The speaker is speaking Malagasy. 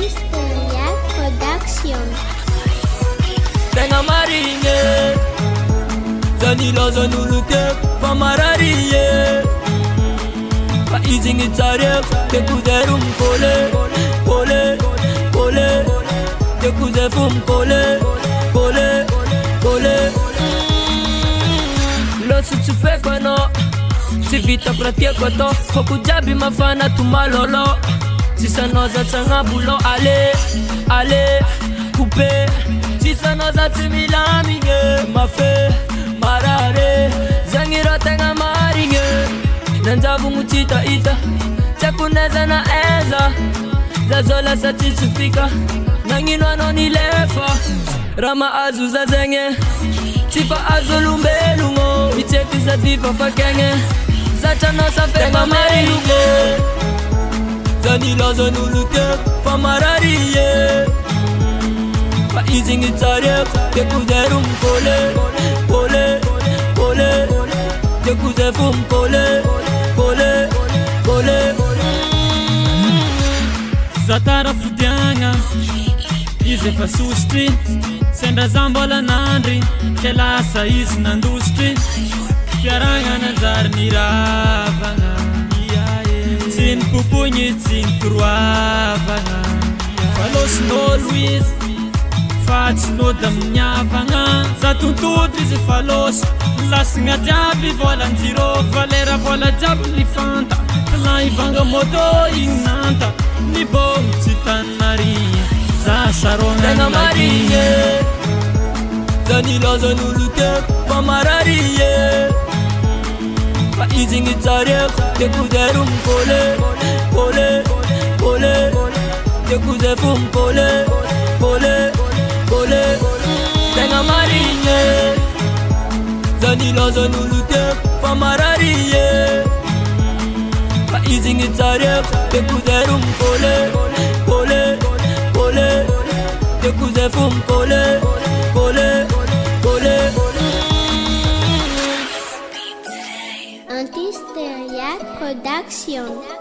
Artiste Yak Production. Tenga maringe Zanila zanulute Famarariye Fa izingi tsarek Tekuzerum kole Kole Kole Tekuzefum kole Kole Kole Losi tsufe kono Tivita pratia koto Foku jabi mafana tumalolo Tisanoza tsanga bulo Ale Ale Coupe Tisanoza timilaminge Mafe Marare Zangira tenga maringe Nanjabu ngutita ita Chakuneza na eza Zazola sa tisufika Nanginwa no nilefa Rama azu za zenge Tipa azu lumbelungo Icheki za diva fakenge Zachano sa fenga maringe Zanila zanulute Famarariye Fa izingi tsarek Tekuzerum kole Kole Kole Tekuzefum kole Kole Kole Zatara fudianga Ize fa sustri Senda zambola nandri Kelasa izi nandustri Fiaranga nanjar niravanga Tsin pupunyi tsin kurwavanga Falos no Luiz Fats no damnyavanga Zatuntut izi falos Lasinga jabi vola njiro Valera vola jabi li fanta Kala ivanga modo inanta Ni bom chitanari Za sharonga Tenga maringe Zanila zanulute Famarariye Fa izingi tsarek Tekuzerum kole Kole Kole Tekuzefum kole Kole Kole Tenga maringe Zanila zanulute Famarariye Fa izingi tsarek Tekuzerum kole Kole Kole Tekuzefum kole Kole Kole Artiste Yak Production.